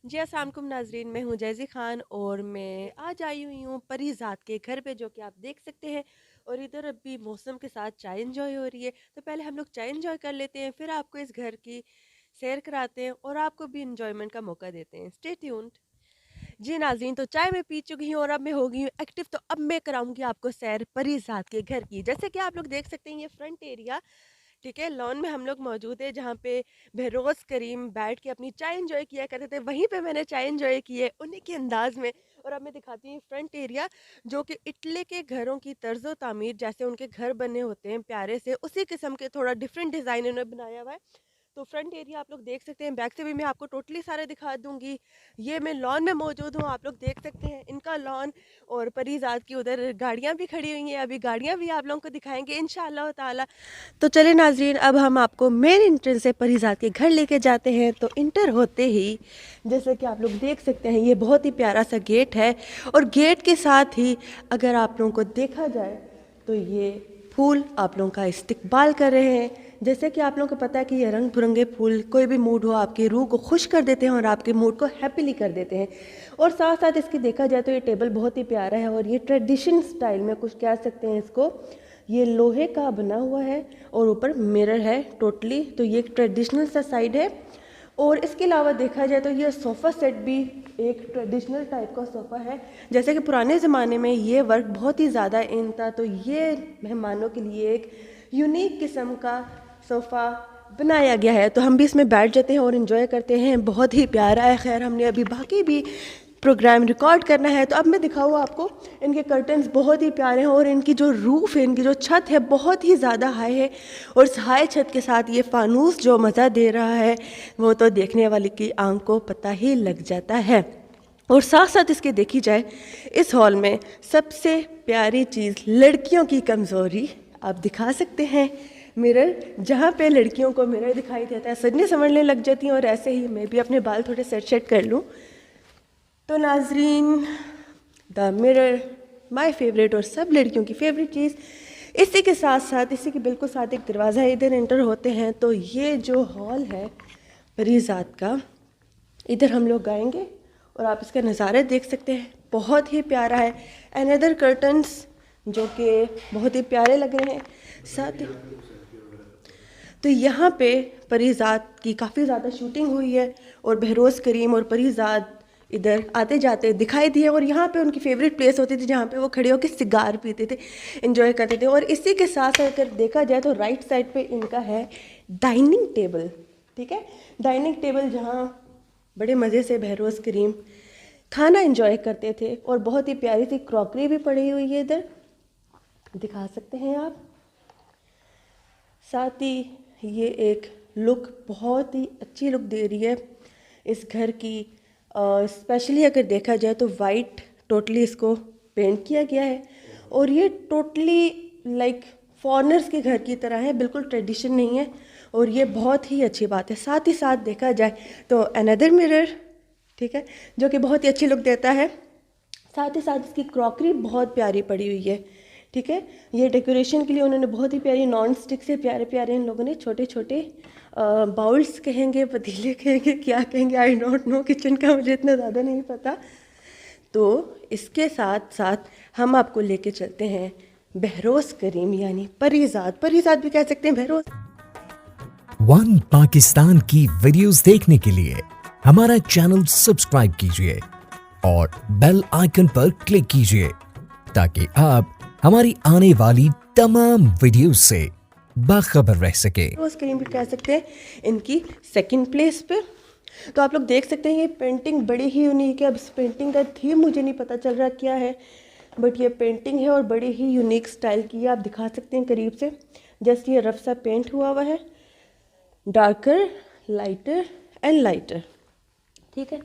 जी अस्सलाम वालेकुम नाज़रीन, मैं हूँ जैज़ी ख़ान और मैं आज आई हुई हूँ परीज़ाद के घर पे, जो कि आप देख सकते हैं। और इधर अभी मौसम के साथ चाय एंजॉय हो रही है। तो पहले हम लोग चाय एंजॉय कर लेते हैं, फिर आपको इस घर की सैर कराते हैं और आपको भी इंजॉयमेंट का मौका देते हैं। Stay tuned. जी नाज़रीन, तो चाय मैं पी चुकी हूँ और अब मैं हो गई हूँ एक्टिव। तो अब मैं कराऊंगी आपको सैर परीज़ाद के घर की। जैसे कि आप लोग देख सकते हैं, ये फ्रंट एरिया, ठीक है, लॉन में हम लोग मौजूद है, जहाँ पे बहरोज़ करीम बैठ के अपनी चाय एंजॉय किया करते थे। वहीं पे मैंने चाय एंजॉय की है उन्हीं के अंदाज में। और अब मैं दिखाती हूँ फ्रंट एरिया, जो कि इटली के घरों की तर्ज़ो तामीर, जैसे उनके घर बने होते हैं प्यारे से, उसी किस्म के थोड़ा डिफरेंट डिज़ाइन इन्होंने बनाया हुआ है। तो फ्रंट एरिया आप लोग देख सकते हैं, बैक से भी मैं आपको टोटली सारे दिखा दूंगी। ये मैं लॉन में मौजूद हूँ, आप लोग देख सकते हैं इनका लॉन। और परीज़ाद की उधर गाड़ियाँ भी खड़ी हुई हैं, अभी गाड़ियाँ भी आप लोगों को दिखाएंगे इंशाअल्लाह ताला। तो चले नाजरीन, अब हम आपको मेन एंट्रेंस से परीज़ाद के घर लेके जाते हैं। तो इंटर होते ही, जैसे कि आप लोग देख सकते हैं, ये बहुत ही प्यारा सा गेट है। और गेट के साथ ही अगर आप लोगों को देखा जाए तो ये फूल आप लोगों का इस्तकबाल कर रहे हैं। जैसे कि आप लोगों को पता है कि ये रंग बिरंगे फूल कोई भी मूड हो, आपकी रूह को खुश कर देते हैं और आपके मूड को हैप्पीली कर देते हैं। और साथ साथ इसकी देखा जाए तो ये टेबल बहुत ही प्यारा है, और ये ट्रेडिशन स्टाइल में कुछ कह सकते हैं इसको। ये लोहे का बना हुआ है और ऊपर मिरर है टोटली। तो ये एक ट्रेडिशनल सा साइड है। और इसके अलावा देखा जाए तो ये सोफ़ा सेट भी एक ट्रेडिशनल टाइप का सोफ़ा है। जैसे कि पुराने ज़माने में ये वर्क बहुत ही ज़्यादा इन था, तो ये मेहमानों के लिए एक यूनिक किस्म का सोफ़ा बनाया गया है। तो हम भी इसमें बैठ जाते हैं और इन्जॉय करते हैं। बहुत ही प्यारा है। खैर, हमने अभी बाकी भी प्रोग्राम रिकॉर्ड करना है, तो अब मैं दिखाऊँ आपको। इनके कर्टन्स बहुत ही प्यारे हैं और इनकी जो रूफ़ है, इनकी जो छत है, बहुत ही ज़्यादा हाई है। और इस हाई छत के साथ ये फानूस जो मज़ा दे रहा है, वो तो देखने वाले की आंख को पता ही लग जाता है। और साथ साथ इसके देखी जाए, इस हॉल में सबसे प्यारी चीज़ लड़कियों की कमज़ोरी आप दिखा सकते हैं। मिरर, जहाँ पे लड़कियों को मिरर दिखाई देता है, सजने संवरने लग जाती हैं। और ऐसे ही मैं भी अपने बाल थोड़े सेट कर लूँ। तो नाजरीन, द मिरर, माय फेवरेट और सब लड़कियों की फेवरेट चीज़। इसी के साथ साथ, इसी के बिल्कुल साथ एक दरवाज़ा है। इधर एंटर होते हैं तो ये जो हॉल है परीज़ाद का, इधर हम लोग गाएंगे और आप इसका नज़ारा देख सकते हैं। बहुत ही प्यारा है। अनदर कर्टन्स जो कि बहुत ही प्यारे लग रहे हैं। साथ ही तो यहाँ पे परीज़ाद की काफ़ी ज़्यादा शूटिंग हुई है। और बहरोज़ करीम और परीज़ाद इधर आते जाते दिखाई दिए। और यहाँ पे उनकी फेवरेट प्लेस होती थी, जहाँ पे वो खड़े होकर सिगार पीते थे, एंजॉय करते थे। और इसी के साथ अगर देखा जाए तो राइट साइड पे इनका है डाइनिंग टेबल। ठीक है, डाइनिंग टेबल जहाँ बड़े मज़े से बहरोज़ करीम खाना एंजॉय करते थे। और बहुत ही प्यारी सी क्रॉकरी भी पड़ी हुई है, इधर दिखा सकते हैं आप। साथ ही ये एक लुक, बहुत ही अच्छी लुक दे रही है इस घर की। स्पेशली अगर देखा जाए तो वाइट टोटली इसको पेंट किया गया है। और ये टोटली लाइक फॉरेनर्स के घर की तरह है, बिल्कुल ट्रेडिशन नहीं है। और ये बहुत ही अच्छी बात है। साथ ही साथ देखा जाए तो अनदर मिरर, ठीक है, जो कि बहुत ही अच्छी लुक देता है। साथ ही साथ इसकी क्रॉकरी बहुत प्यारी पड़ी हुई है। ठीक है, ये डेकोरेशन के लिए उन्होंने बहुत ही प्यारी नॉन स्टिक से प्यारे प्यारे इन लोगों ने छोटे छोटे बाउल्स कहेंगे, पतीले कहेंगे, क्या कहेंगे, आई डोंट नो, किचन का मुझे इतना ज़्यादा नहीं पता। तो इसके साथ साथ हम आपको लेके चलते हैं बहरोज़ करीम, यानी परीज़ाद। परीज़ाद भी कह सकते हैं, बहरोज़। वन पाकिस्तान की वीडियोस देखने के लिए हमारा चैनल सब्सक्राइब कीजिए और बेल आइकन पर क्लिक कीजिए, ताकि आप हमारी आने वाली तमाम वीडियोस से बाखबर रह सके। बहरोज़ करीम भी कह सकते हैं इनकी सेकंड प्लेस पे। तो आप लोग देख सकते हैं, ये पेंटिंग बड़ी ही यूनिक है। अब इस पेंटिंग का थीम मुझे नहीं पता चल रहा क्या है, बट ये पेंटिंग है और बड़ी ही यूनिक स्टाइल की है। आप दिखा सकते हैं करीब से। जस्ट ये रफ सा पेंट हुआ हुआ है, डार्कर, लाइटर एंड लाइटर। ठीक है,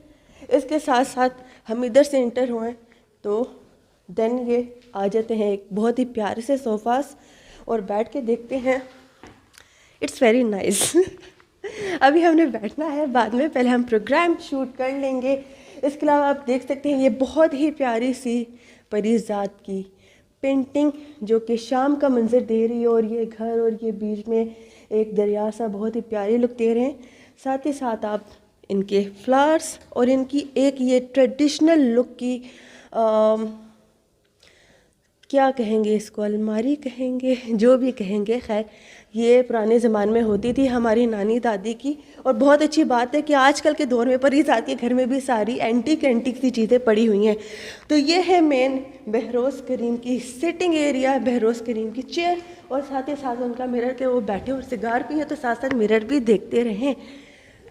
इसके साथ साथ हम इधर से इंटर हुए तो देन ये आ जाते हैं एक बहुत ही प्यारे से सोफ़ास, और बैठ के देखते हैं। It's very nice. अभी हमने बैठना है, बाद में पहले हम प्रोग्राम शूट कर लेंगे। इसके अलावा आप देख सकते हैं, ये बहुत ही प्यारी सी परीज़ाद की पेंटिंग, जो कि शाम का मंजर दे रही है। और ये घर और ये बीच में एक दरिया सा बहुत ही प्यारी लुक दे रहे हैं। साथ ही साथ आप इनके फ्लावर्स और इनकी एक ये ट्रेडिशनल लुक की क्या कहेंगे इसको, अलमारी कहेंगे, जो भी कहेंगे, खैर ये पुराने ज़माने में होती थी हमारी नानी दादी की। और बहुत अच्छी बात है कि आजकल के दौर में परिज़ात के घर में भी सारी एंटीक सी चीज़ें पड़ी हुई हैं। तो ये है मेन बहरोज़ करीम की सिटिंग एरिया, बहरोज़ करीम की चेयर, और साथ ही साथ उनका मिरर के वो बैठे और सिगार भी है, तो साथ साथ मिरर भी देखते रहें।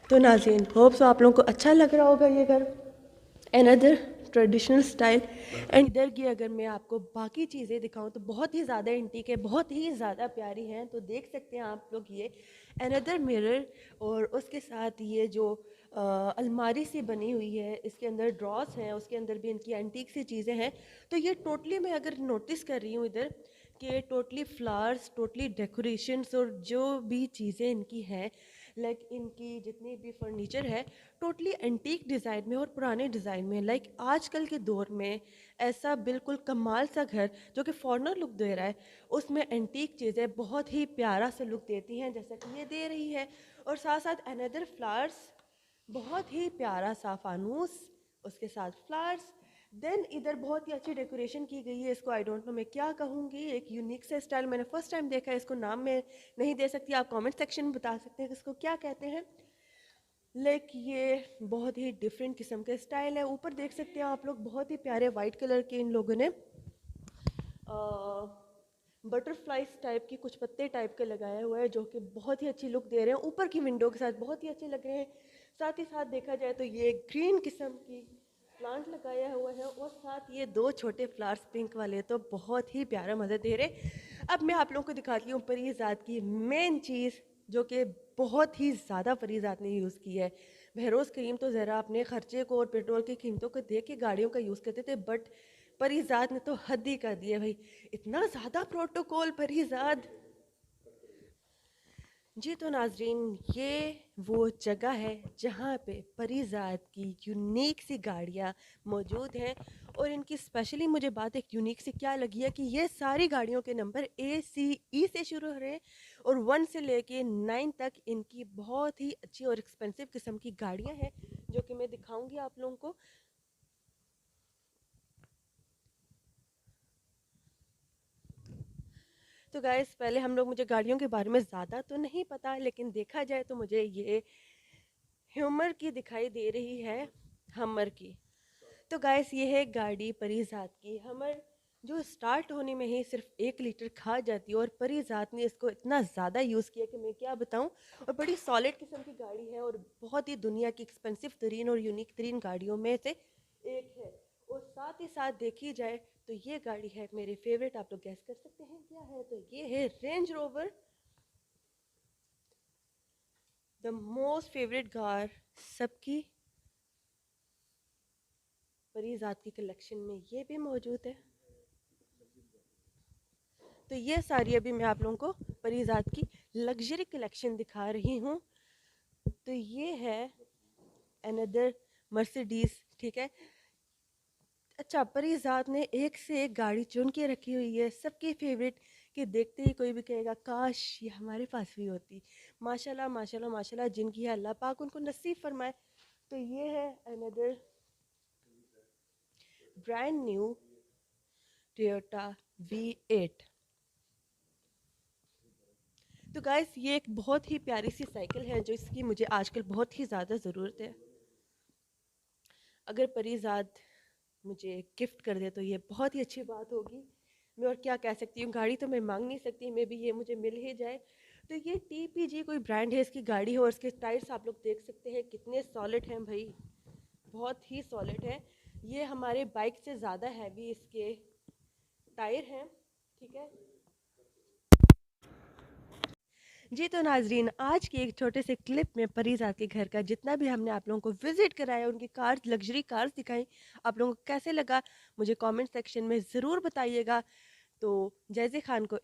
तो नाज़रीन, होप सो आप लोगों को अच्छा लग रहा होगा ये घर, अनदर ट्रेडिशनल स्टाइल। एंड इधर की अगर मैं आपको बाकी चीज़ें दिखाऊं तो बहुत ही ज़्यादा एंटीक है, बहुत ही ज़्यादा प्यारी हैं। तो देख सकते हैं आप लोग ये अनदर मिरर, और उसके साथ ये जो अलमारी सी बनी हुई है, इसके अंदर ड्रॉस हैं, उसके अंदर भी इनकी एंटीक सी चीज़ें हैं। तो ये टोटली मैं अगर नोटिस कर रही हूँ इधर कि टोटली फ्लावर्स, टोटली डेकोरेशंस, और जो भी चीज़ें इनकी हैं, लाइक इनकी जितनी भी फर्नीचर है, टोटली एंटीक डिज़ाइन में और पुराने डिज़ाइन में। लाइक आजकल के दौर में ऐसा बिल्कुल कमाल सा घर जो कि फॉरनर लुक दे रहा है, उसमें एंटीक चीज़ें बहुत ही प्यारा सा लुक देती हैं, जैसा कि ये दे रही है। और साथ साथ अनदर फ्लावर्स, बहुत ही प्यारा सा फानूस, उसके साथ फ्लावर्स। देन इधर बहुत ही अच्छी डेकोरेशन की गई है, इसको आई डोंट नो मैं क्या कहूँगी, एक यूनिक से स्टाइल, मैंने फर्स्ट टाइम देखा है, इसको नाम मैं नहीं दे सकती, आप कमेंट सेक्शन में बता सकते हैं कि इसको क्या कहते हैं। लाइक ये बहुत ही डिफरेंट किस्म के स्टाइल है। ऊपर देख सकते हैं आप लोग, बहुत ही प्यारे वाइट कलर के इन लोगों ने बटरफ्लाइज टाइप की कुछ पत्ते टाइप के लगाए हुए हैं, जो कि बहुत ही अच्छी लुक दे रहे हैं, ऊपर की विंडो के साथ बहुत ही अच्छे लग रहे हैं। साथ ही साथ देखा जाए तो ये ग्रीन किस्म की प्लांट लगाया हुआ है, और साथ ये दो छोटे फ्लावर्स पिंक वाले, तो बहुत ही प्यारा मज़ा दे रहे। अब मैं आप लोगों को दिखाती हूँ परिज़ात की मेन चीज़, जो कि बहुत ही ज़्यादा परिज़ात ने यूज़ की है। बहरोज़ करीम तो ज़रा अपने ख़र्चे को और पेट्रोल की कीमतों को देख के गाड़ियों का यूज़ करते थे, बट परिज़ात ने तो हद ही कर दी है भाई, इतना ज़्यादा प्रोटोकॉल परिज़ात। जी तो नाजरीन, ये वो जगह है जहाँ पे परिज़ात की यूनिक सी गाड़ियाँ मौजूद हैं। और इनकी स्पेशली मुझे बात एक यूनिक सी क्या लगी है कि ये सारी गाड़ियों के नंबर ACE से शुरू हो रहे हैं, और 1 से लेके 9 तक इनकी बहुत ही अच्छी और एक्सपेंसिव किस्म की गाड़ियाँ हैं, जो कि मैं दिखाऊंगी आप लोगों को। तो गाइस, पहले हम लोग, मुझे गाड़ियों के बारे में ज़्यादा तो नहीं पता, लेकिन देखा जाए तो मुझे ये ह्यूमर की दिखाई दे रही है, हमर की। तो गाइस, ये है गाड़ी परिज़ात की हमर, जो स्टार्ट होने में ही सिर्फ 1 लीटर खा जाती है, और परिज़ात ने इसको इतना ज़्यादा यूज़ किया कि मैं क्या बताऊं। और बड़ी सॉलिड किस्म की गाड़ी है, और बहुत ही दुनिया की एक्सपेंसिव तरीन और यूनिक तरीन गाड़ियों में से एक है। और साथ ही साथ देखी जाए तो ये गाड़ी है मेरी फेवरेट, आप लोग गैस कर सकते हैं क्या है, तो ये है range rover, the most favourite car सबकी। परिज़ात की कलेक्शन में ये भी मौजूद है। तो ये सारी अभी मैं आप लोगों को परिज़ात की लग्जरी कलेक्शन दिखा रही हूँ। तो ये है अनदर मर्सिडीज, ठीक है। अच्छा, परिज़ात ने एक से एक गाड़ी चुन के रखी हुई है, सबकी फेवरेट, कि देखते ही कोई भी कहेगा काश ये हमारे पास भी होती। माशाल्लाह माशाल्लाह माशाल्लाह, जिनकी है अल्लाह पाक उनको नसीब फरमाए। तो ये है another brand new Toyota V8। तो गाइस, ये एक बहुत ही प्यारी सी साइकिल है, जो इसकी मुझे आजकल बहुत ही ज़्यादा ज़रूरत है। अगर परिज़ात मुझे गिफ्ट कर दे तो ये बहुत ही अच्छी बात होगी। मैं और क्या कह सकती हूँ, गाड़ी तो मैं मांग नहीं सकती, मे भी ये मुझे मिल ही जाए। तो ये TPG कोई ब्रांड है, इसकी गाड़ी है, और इसके टायर्स आप लोग देख सकते हैं कितने सॉलिड हैं भाई, बहुत ही सॉलिड है। ये हमारे बाइक से ज़्यादा हैवी इसके टायर हैं, ठीक है। जी तो नाजरीन, आज की एक छोटे से क्लिप में परिज़ात के घर का जितना भी हमने आप लोगों को विजिट कराया, उनकी कार्स, लग्जरी कार्स दिखाई, आप लोगों को कैसे लगा मुझे कमेंट सेक्शन में ज़रूर बताइएगा। तो जैज़े खान को